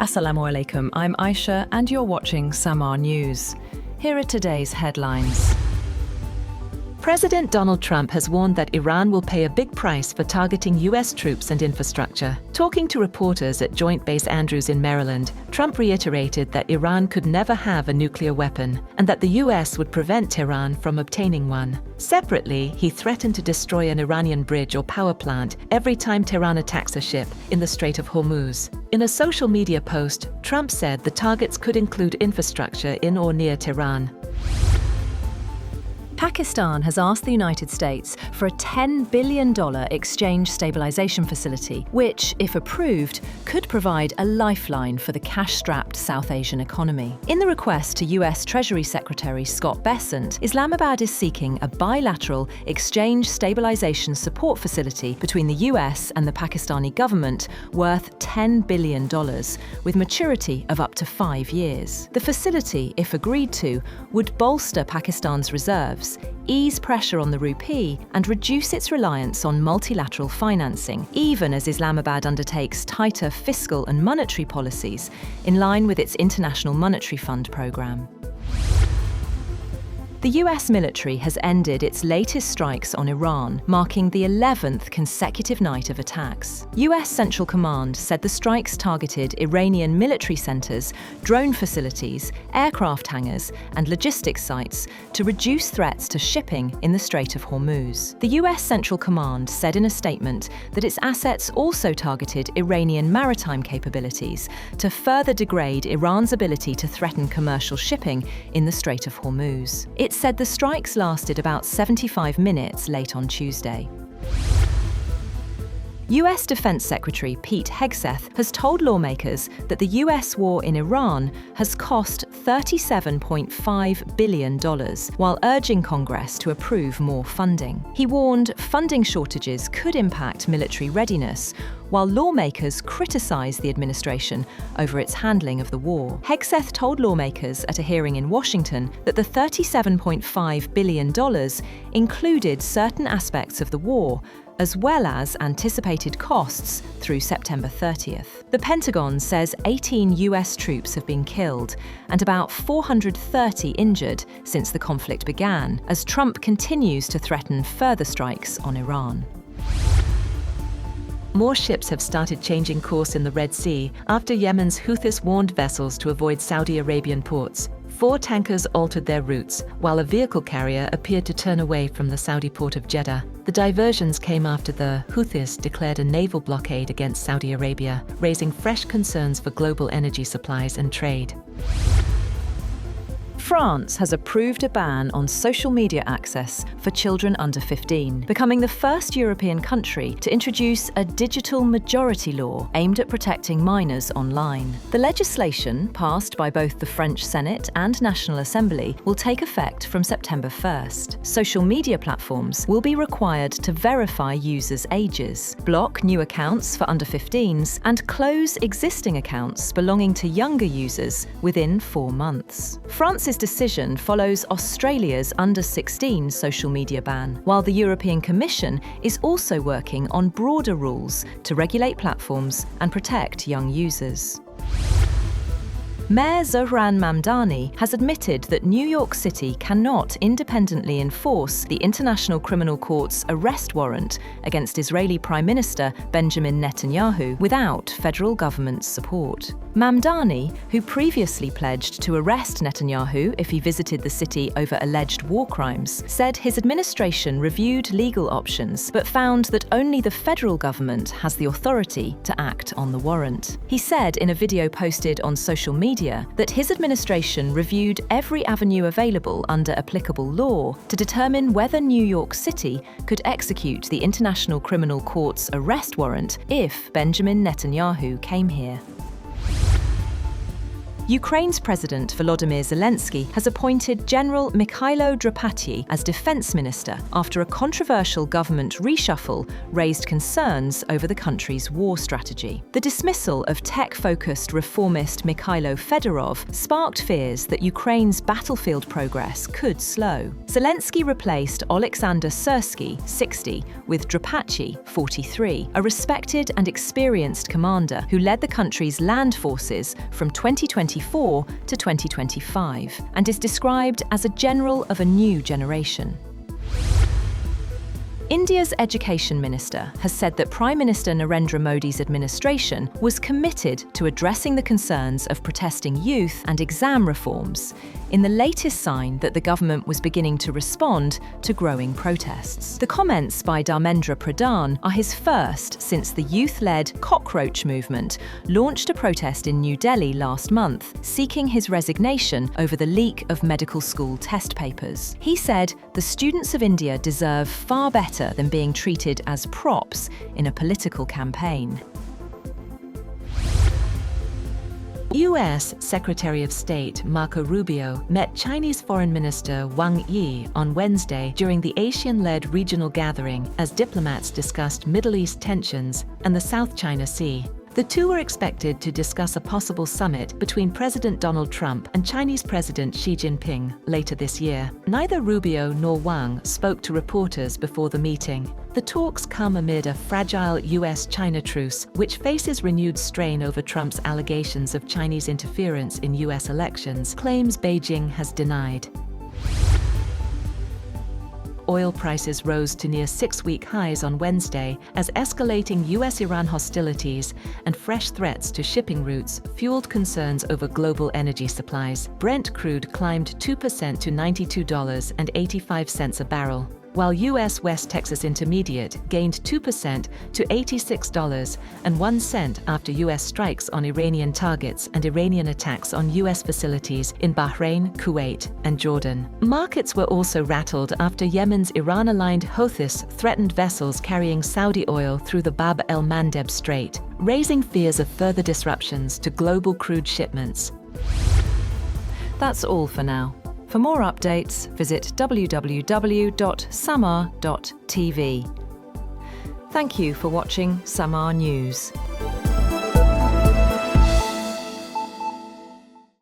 Assalamu alaikum, I'm Aisha and you're watching SAMAA News. Here are today's headlines. President Donald Trump has warned that Iran will pay a big price for targeting US troops and infrastructure. Talking to reporters at Joint Base Andrews in Maryland, Trump reiterated that Iran could never have a nuclear weapon and that the US would prevent Tehran from obtaining one. Separately, he threatened to destroy an Iranian bridge or power plant every time Tehran attacks a ship in the Strait of Hormuz. In a social media post, Trump said the targets could include infrastructure in or near Tehran. Pakistan has asked the United States for a $10 billion exchange stabilization facility, which, if approved, could provide a lifeline for the cash-strapped South Asian economy. In the request to US Treasury Secretary Scott Bessent, Islamabad is seeking a bilateral exchange stabilization support facility between the US and the Pakistani government worth $10 billion, with maturity of up to 5 years. The facility, if agreed to, would bolster Pakistan's reserves, ease pressure on the rupee, and reduce its reliance on multilateral financing, even as Islamabad undertakes tighter fiscal and monetary policies in line with its International Monetary Fund program. The US military has ended its latest strikes on Iran, marking the 11th consecutive night of attacks. US Central Command said the strikes targeted Iranian military centers, drone facilities, aircraft hangars, and logistics sites to reduce threats to shipping in the Strait of Hormuz. The US Central Command said in a statement that its assets also targeted Iranian maritime capabilities to further degrade Iran's ability to threaten commercial shipping in the Strait of Hormuz. It said the strikes lasted about 75 minutes late on Tuesday. US Defense Secretary Pete Hegseth has told lawmakers that the US war in Iran has cost $37.5 billion, while urging Congress to approve more funding. He warned funding shortages could impact military readiness, while lawmakers criticized the administration over its handling of the war. Hegseth told lawmakers at a hearing in Washington that the $37.5 billion included certain aspects of the war, as well as anticipated costs through September 30th. The Pentagon says 18 US troops have been killed and about 430 injured since the conflict began, as Trump continues to threaten further strikes on Iran. More ships have started changing course in the Red Sea after Yemen's Houthis warned vessels to avoid Saudi Arabian ports. 4 tankers altered their routes, while a vehicle carrier appeared to turn away from the Saudi port of Jeddah. The diversions came after the Houthis declared a naval blockade against Saudi Arabia, raising fresh concerns for global energy supplies and trade. France has approved a ban on social media access for children under 15, becoming the first European country to introduce a digital majority law aimed at protecting minors online. The legislation, passed by both the French Senate and National Assembly, will take effect from September 1st. Social media platforms will be required to verify users' ages, block new accounts for under 15s, and close existing accounts belonging to younger users within 4 months. France's decision follows Australia's under-16 social media ban, while the European Commission is also working on broader rules to regulate platforms and protect young users. Mayor Zohran Mamdani has admitted that New York City cannot independently enforce the International Criminal Court's arrest warrant against Israeli Prime Minister Benjamin Netanyahu without federal government support. Mamdani, who previously pledged to arrest Netanyahu if he visited the city over alleged war crimes, said his administration reviewed legal options but found that only the federal government has the authority to act on the warrant. He said in a video posted on social media that his administration reviewed every avenue available under applicable law to determine whether New York City could execute the International Criminal Court's arrest warrant if Benjamin Netanyahu came here. Ukraine's President Volodymyr Zelenskyy has appointed General Mikhailo Drapachy as defense minister after a controversial government reshuffle raised concerns over the country's war strategy. The dismissal of tech-focused reformist Mikhailo Fedorov sparked fears that Ukraine's battlefield progress could slow. Zelenskyy replaced Oleksandr Syrsky, 60, with Drapachy, 43, a respected and experienced commander who led the country's land forces from 2024 to 2025 and is described as a general of a new generation. India's Education Minister has said that Prime Minister Narendra Modi's administration was committed to addressing the concerns of protesting youth and exam reforms, in the latest sign that the government was beginning to respond to growing protests. The comments by Dharmendra Pradhan are his first since the youth-led Cockroach movement launched a protest in New Delhi last month, seeking his resignation over the leak of medical school test papers. He said the students of India deserve far better than being treated as props in a political campaign. US Secretary of State Marco Rubio met Chinese Foreign Minister Wang Yi on Wednesday during the ASEAN-led regional gathering as diplomats discussed Middle East tensions and the South China Sea. The two were expected to discuss a possible summit between President Donald Trump and Chinese President Xi Jinping later this year. Neither Rubio nor Wang spoke to reporters before the meeting. The talks come amid a fragile US-China truce, which faces renewed strain over Trump's allegations of Chinese interference in US elections, claims Beijing has denied. Oil prices rose to near 6-week highs on Wednesday as escalating US-Iran hostilities and fresh threats to shipping routes fueled concerns over global energy supplies. Brent crude climbed 2% to $92.85 a barrel, while US West Texas Intermediate gained 2% to $86.01 after US strikes on Iranian targets and Iranian attacks on US facilities in Bahrain, Kuwait, and Jordan. Markets were also rattled after Yemen's Iran-aligned Houthis threatened vessels carrying Saudi oil through the Bab el-Mandeb Strait, raising fears of further disruptions to global crude shipments. That's all for now. For more updates, visit www.samaa.tv. Thank you for watching SAMAA News.